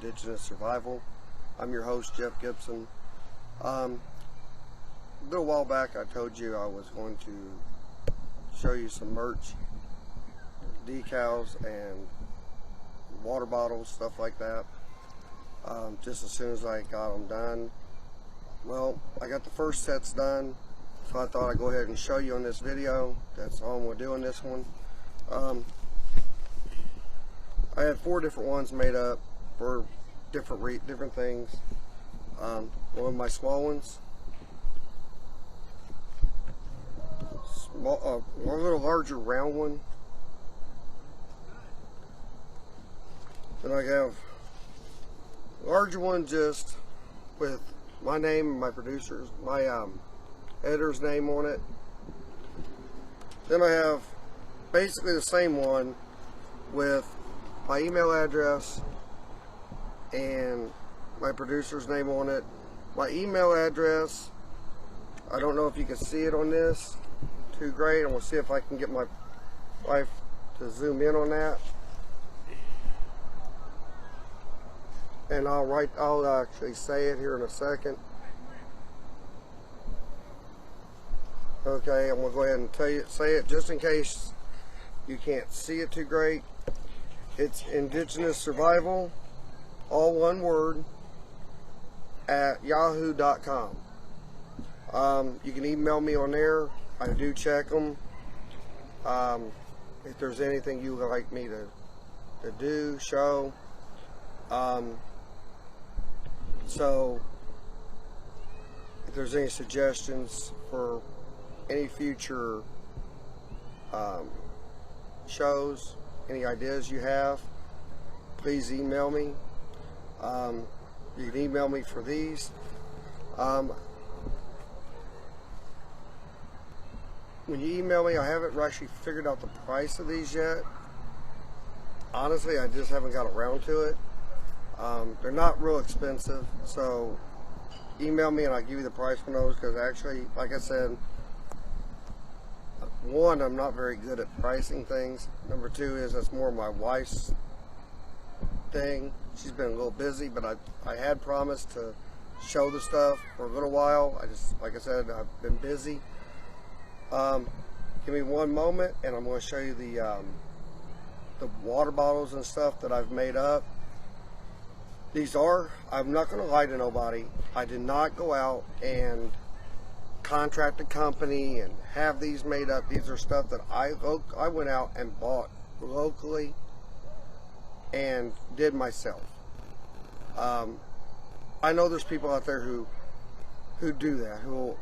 Indigenous Survival. I'm your host, Jeff Gibson. A little while back I told you I was going to show you some merch, decals and water bottles, stuff like that, just as soon as I got them done. Well, I got the first sets done, so I thought I'd go ahead and show you on this video. That's all we're doing this one. I had 4 different ones made up for different things. One of my small ones, one little larger round one. Then I have a larger one just with my name and my producer's, my editor's name on it. Then I have basically the same one with my email address and my producer's name on it. My email address, I don't know if you can see it on this too great. I'm going to see if I can get my wife to zoom in on that. And I'll actually say it here in a second. Okay, I'm going to go ahead and say it just in case you can't see it too great. It's Indigenous Survival, all one word, at yahoo.com. You can email me on there. I do check them. If there's anything you would like me to do, show. So if there's any suggestions for any future shows, any ideas you have, please email me. You can email me for these. When you email me, I haven't actually figured out the price of these yet. Honestly, I just haven't got around to it. They're not real expensive, so email me and I'll give you the price for those, because actually, like I said, one, I'm not very good at pricing things. Number 2 is that's more my wife's thing. She's been a little busy, but I had promised to show the stuff for a little while. Like I said, I've been busy. Give me one moment and I'm going to show you the water bottles and stuff that I've made up. These are, I'm not going to lie to nobody, I did not go out and contract a company and have these made up. These are stuff that I went out and bought locally and did myself. I know there's people out there who do that, who will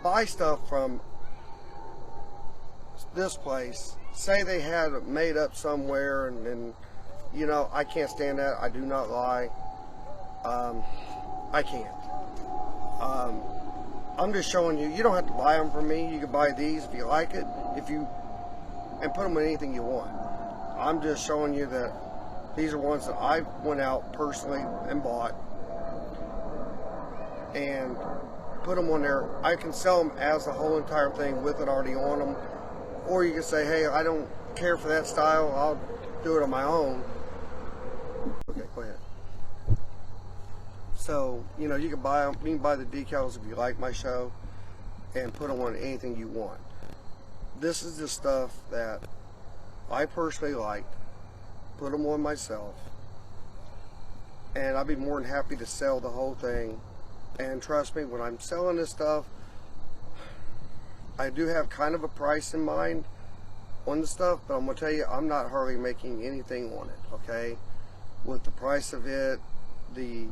buy stuff from this place, say they had it made up somewhere, and then, you know, I can't stand that. I do not lie. I can't. I'm just showing you, you don't have to buy them from me. You can buy these if you like it, and put them in anything you want. I'm just showing you that these are ones that I went out personally and bought and put them on there. I can sell them as the whole entire thing with it already on them, or you can say, hey, I don't care for that style, I'll do it on my own. Okay, go ahead. So, you know, you can buy them. You can buy the decals if you like my show and put them on anything you want. This is the stuff that I personally like, put them on myself, and I'd be more than happy to sell the whole thing. And trust me, when I'm selling this stuff, I do have kind of a price in mind on the stuff, but I'm going to tell you, I'm not hardly making anything on it, okay? With the price of it, the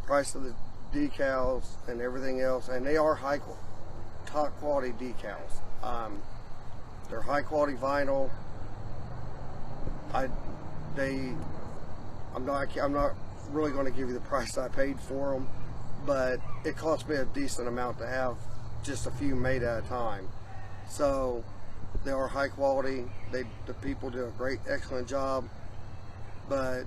price of the decals and everything else, and they are top quality decals. They're high quality vinyl. I'm not really going to give you the price I paid for them, but it cost me a decent amount to have just a few made at a time. So they are high quality. The people do a great, excellent job, but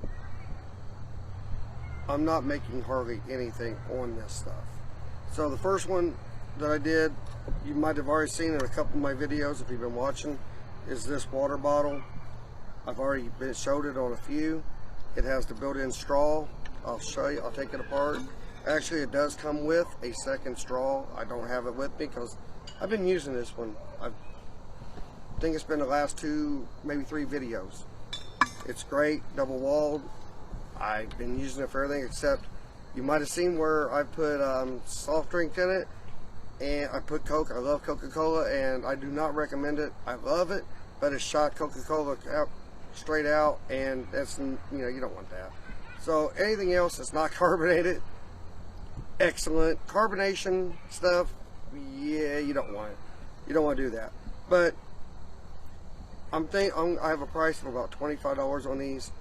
I'm not making hardly anything on this stuff. So the first one that I did, you might have already seen in a couple of my videos if you've been watching, is this water bottle. I've already showed it on a few. It has the built-in straw. I'll show you. I'll take it apart. Actually, it does come with a second straw. I don't have it with me because I've been using this one. I think it's been the last 2, maybe 3 videos. It's great, double walled. I've been using it for everything except you might have seen where I put soft drink in it, and I put Coke. I love Coca-Cola, and I do not recommend it. I love it, but it shot Coca-Cola out straight out, and that's, you know, you don't want that. So anything else that's not carbonated, excellent. Carbonation stuff, yeah, you don't want it. You don't want to do that. But I have a price of about $25 on these.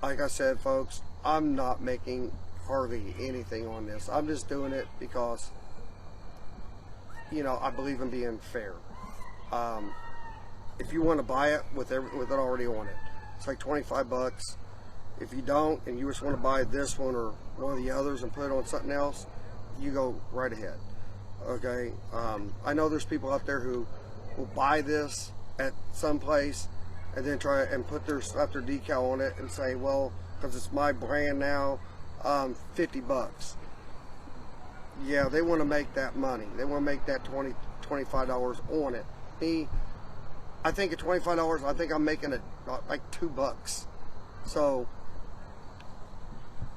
Like I said, folks, I'm not making hardly anything on this. I'm just doing it because, you know, I believe in being fair. If you want to buy it with it already on it, it's like 25 bucks. If you don't, and you just want to buy this one or one of the others and put it on something else, you go right ahead. Okay. I know there's people out there who will buy this at some place and then try and slap their decal on it and say, well, because it's my brand now, 50 bucks. Yeah, they want to make that money. They want to make that $25 on it. Me, I think at $25, I think I'm making it like $2. So,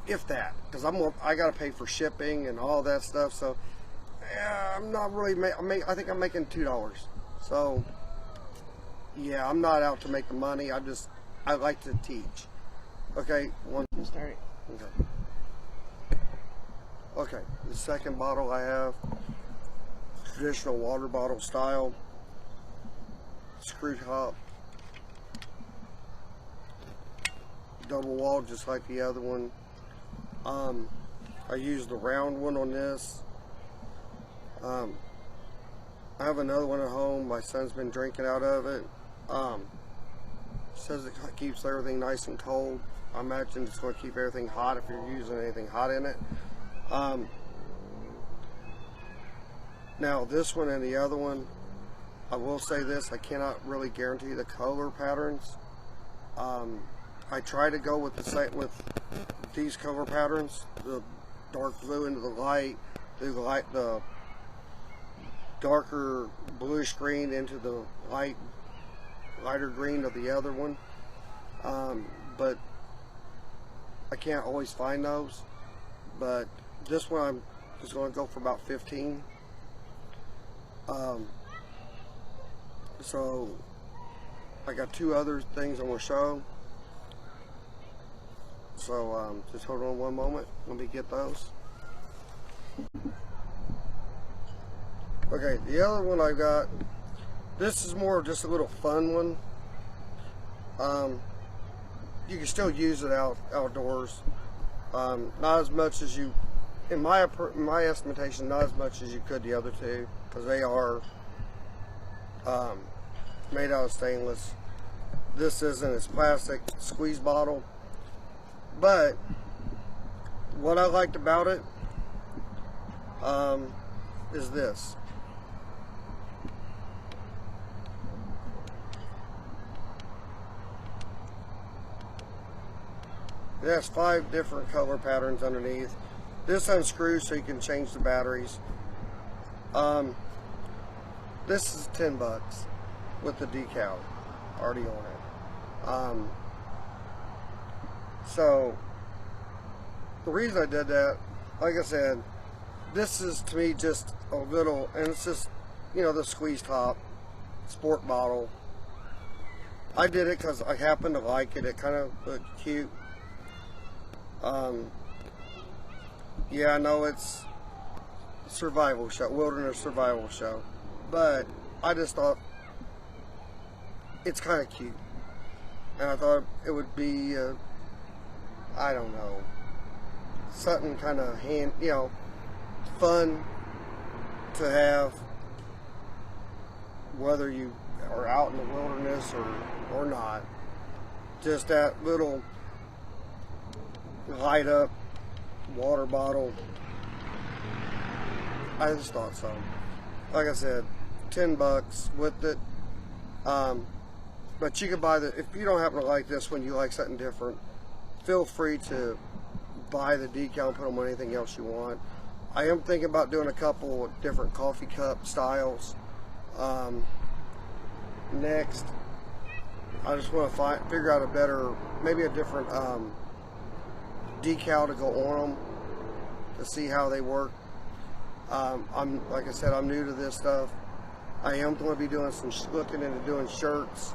if that, because I got to pay for shipping and all that stuff. So, yeah, I'm not really. I think I'm making $2. So, yeah, I'm not out to make the money. I like to teach. Okay, one to start. Okay, the second bottle I have, traditional water bottle style, screw top, double wall just like the other one. I used the round one on this. I have another one at home. My son's been drinking out of it. Says it keeps everything nice and cold. I imagine it's going to keep everything hot if you're using anything hot in it. Now this one and the other one, I will say this, I cannot really guarantee the color patterns. I try to go with these color patterns, the dark blue into the light, the darker bluish green into the lighter green of the other one. But I can't always find those. But this one I'm just going to go for about 15. So I got 2 other things I'm going to show. So just hold on one moment. Let me get those. Okay, the other one I got, this is more of just a little fun one. You can still use it outdoors. Not as much as you, in my estimation, not as much as you could the other two, because they are made out of stainless. This isn't. It's plastic squeeze bottle. But what I liked about it is this. It has 5 different color patterns underneath. This unscrews so you can change the batteries. This is 10 bucks with the decal already on it. So the reason I did that, like I said, this is to me just a little, and it's just, you know, the squeeze top sport bottle. I did it because I happen to like it. It kind of looked cute. Yeah, I know it's a survival show, wilderness survival show, but I just thought it's kind of cute, and I thought it would be, I don't know, something kind of fun to have, whether you are out in the wilderness or not. Just that little light up water bottle. I just thought so. Like I said, 10 bucks with it. But you could buy if you don't happen to like this one, you like something different, feel free to buy the decal and put them on anything else you want. I am thinking about doing a couple of different coffee cup styles. Next, I just want to figure out a better, maybe a different decal to go on them to see how they work. Like I said, I'm new to this stuff. I am going to be doing looking into doing shirts,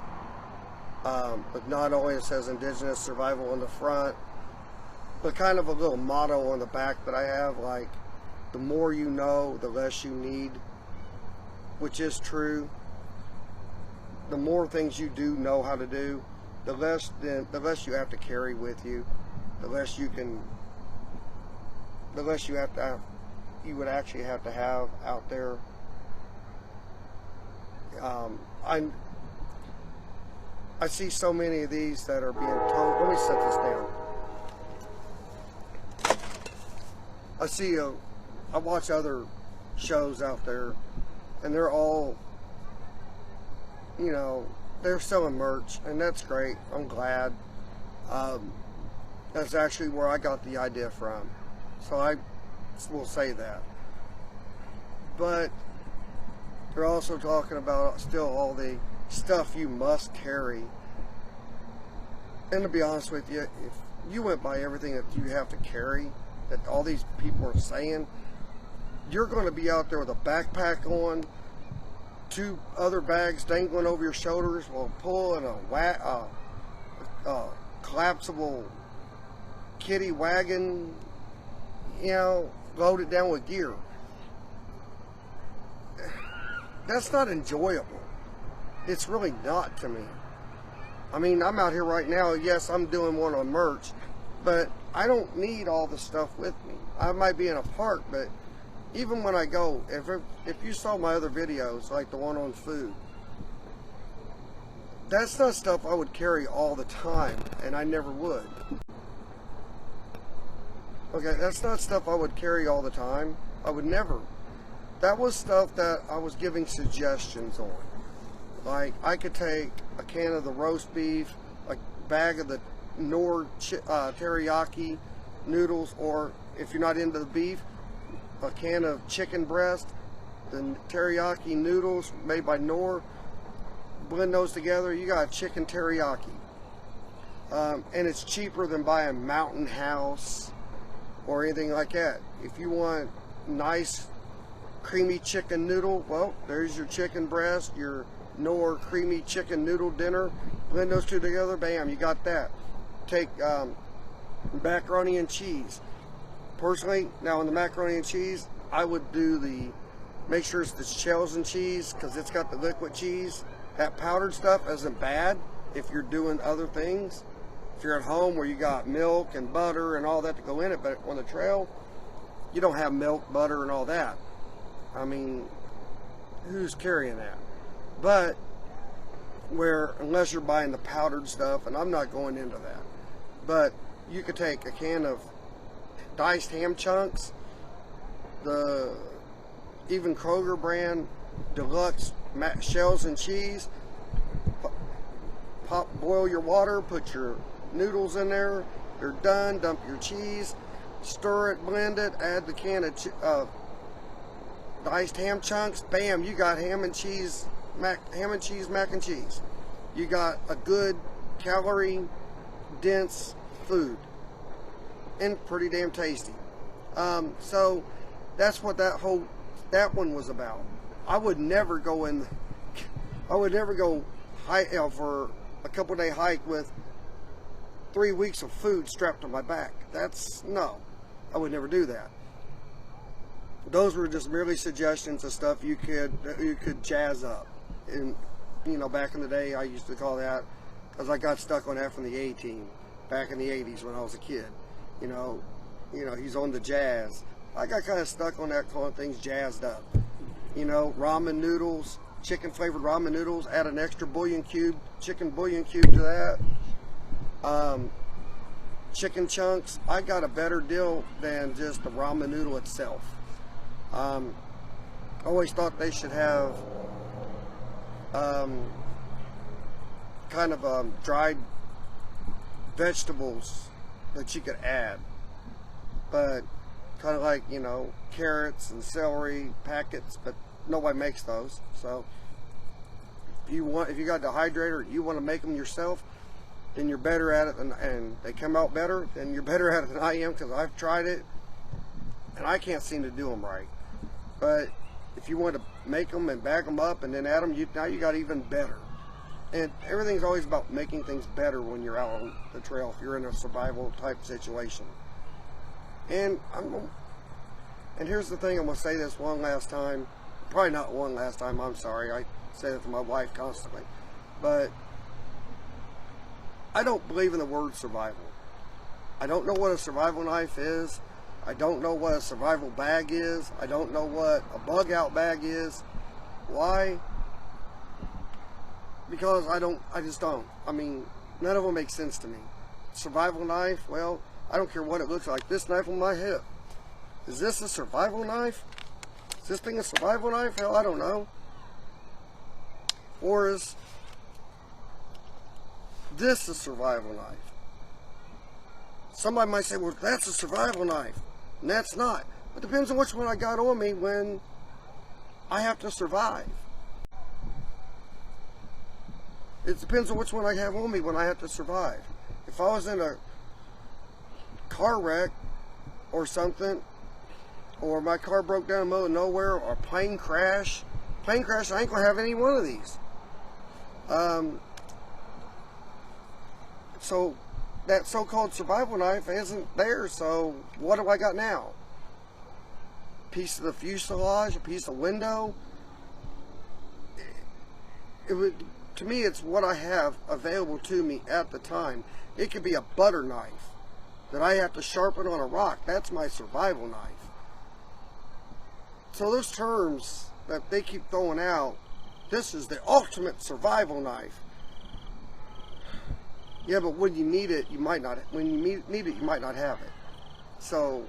but not only it says Indigenous Survival on the front, but kind of a little motto on the back that I have, like, the more you know, the less you need, which is true. The more things you do know how to do, the less you have to carry with you, the less you would actually have to have out there. I see so many of these that are being told. Let me set this down. I watch other shows out there, and they're all, you know, they're selling merch, and that's great. I'm glad. That's actually where I got the idea from. So I will say that. But they're also talking about still all the stuff you must carry. And to be honest with you, if you went by everything that you have to carry, that all these people are saying, you're going to be out there with a backpack on, 2 other bags dangling over your shoulders while pulling a collapsible kiddie wagon, you know, loaded down with gear. That's not enjoyable. It's really not to me. I mean, I'm out here right now. Yes, I'm doing one on merch, but I don't need all the stuff with me. I might be in a park, but even when I go, if you saw my other videos, like the one on food, that's not stuff I would carry all the time, and I never would. Okay, that's not stuff I would carry all the time. I would never. That was stuff that I was giving suggestions on. Like, I could take a can of the roast beef, a bag of the Knorr teriyaki noodles, or if you're not into the beef, a can of chicken breast, the teriyaki noodles made by Knorr. Blend those together, you got chicken teriyaki. And it's cheaper than buying Mountain House or anything like that. If you want nice creamy chicken noodle, well, there's your chicken breast, your Knorr creamy chicken noodle dinner. Blend those two together, bam, you got that. Take macaroni and cheese. Personally, now on the macaroni and cheese, I would do make sure it's the shells and cheese, because it's got the liquid cheese. That powdered stuff isn't bad if you're doing other things. If you're at home where you got milk and butter and all that to go in it, but on the trail, you don't have milk, butter, and all that. I mean, who's carrying that? But unless you're buying the powdered stuff, and I'm not going into that, but you could take a can of diced ham chunks, the even Kroger brand deluxe shells and cheese, boil your water, put your noodles in there, they're done, dump your cheese, stir it, blend it, add the can of diced ham chunks, bam, you got ham and cheese mac and cheese. You got a good calorie dense food and pretty damn tasty. So that's what that one was about. I would never go for a couple day hike with 3 weeks of food strapped to my back. No, I would never do that. Those were just merely suggestions of stuff you could jazz up. And you know, back in the day, I used to call that, because I got stuck on that from the A-Team back in the 80s when I was a kid. You know, he's on the jazz. I got kind of stuck on that, calling things jazzed up. You know, ramen noodles, chicken flavored ramen noodles, add an extra chicken bouillon cube to that. Chicken chunks, I got a better deal than just the ramen noodle itself. I always thought they should have kind of dried vegetables that you could add. But kind of like, you know, carrots and celery packets, but nobody makes those. So if you got a dehydrator, you want to make them yourself, then you're better at it, and they come out better, then you're better at it than I am, because I've tried it and I can't seem to do them right. But if you want to make them and bag them up and then add them, now you got even better. And everything's always about making things better when you're out on the trail, if you're in a survival type situation. And here's the thing, I'm going to say this one last time. Probably not one last time, I'm sorry. I say that to my wife constantly. But I don't believe in the word survival. I don't know what a survival knife is. I don't know what a survival bag is. I don't know what a bug out bag is. Why? Because I just don't. I mean, none of them make sense to me. Survival knife, well, I don't care what it looks like. This knife on my hip, is this a survival knife? Is this thing a survival knife? Hell, I don't know. Or is this a survival knife? Somebody might say, well, that's a survival knife. And that's not. It depends on which one I got on me when I have to survive. It depends on which one I have on me when I have to survive. If I was in a car wreck or something, or my car broke down in the middle of nowhere, or a plane crash, I ain't gonna have any one of these. So that so-called survival knife isn't there, so what do I got now? Piece of the fuselage, a piece of window. To me, it's what I have available to me at the time. It could be a butter knife that I have to sharpen on a rock. That's my survival knife. So those terms that they keep throwing out, this is the ultimate survival knife. Yeah, but when you need it, you might not. When you need it, you might not have it. So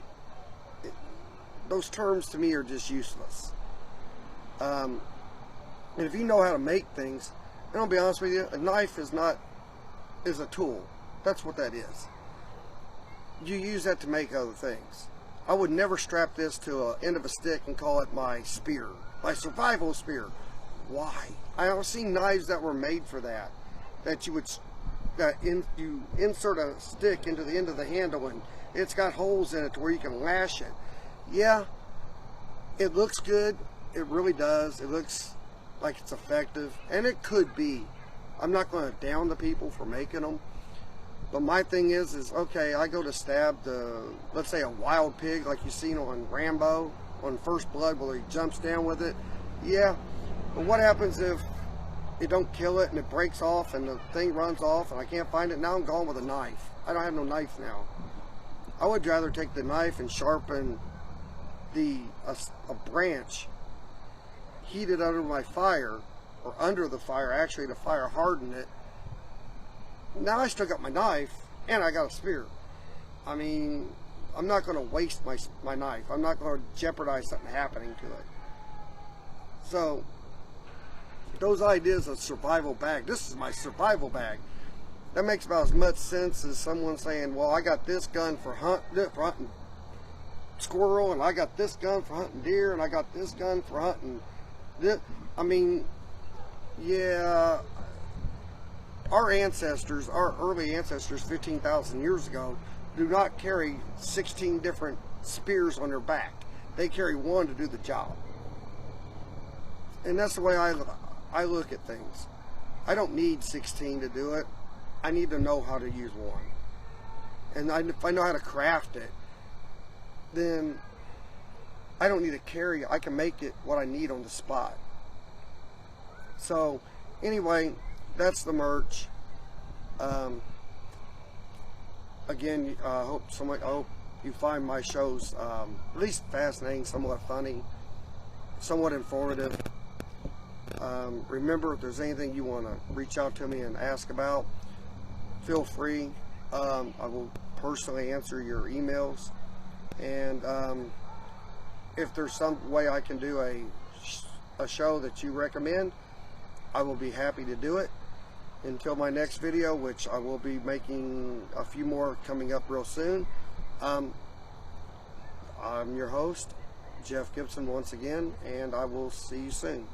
those terms to me are just useless. And if you know how to make things, and I'll be honest with you, a knife is a tool. That's what that is. You use that to make other things. I would never strap this to an end of a stick and call it my spear, my survival spear. Why? I've seen knives that were made for that. That you insert a stick into the end of the handle and it's got holes in it to where you can lash it. Yeah, it looks good. It really does. It looks like it's effective, and it could be. I'm not going to down the people for making them, but my thing is okay, I go to stab let's say a wild pig like you seen on Rambo on First Blood where he jumps down with it. Yeah, but what happens if it don't kill it and it breaks off and the thing runs off and I can't find it? Now I'm gone with a knife. I don't have no knife now. I would rather take the knife and sharpen a branch, heat it under my fire, or under the fire, actually the fire hardened it. Now I still got my knife and I got a spear. I mean, I'm not going to waste my knife. I'm not going to jeopardize something happening to it. So those ideas of survival bag, this is my survival bag. That makes about as much sense as someone saying, well, I got this gun for hunting squirrel, and I got this gun for hunting deer, and I got this gun for hunting this. I mean, yeah, our early ancestors 15,000 years ago do not carry 16 different spears on their back. They carry one to do the job. And that's the way I look at things. I don't need 16 to do it. I need to know how to use one. And if I know how to craft it, then I don't need to carry it. I can make it what I need on the spot. So anyway, that's the merch. Again, I hope you find my shows at least fascinating, somewhat funny, somewhat informative. Remember, if there's anything you want to reach out to me and ask about, feel free. I will personally answer your emails, and if there's some way I can do a show that you recommend, I will be happy to do it. until my next video, which I will be making a few more coming up real soon. I'm your host, Jeff Gibson, once again, and I will see you soon.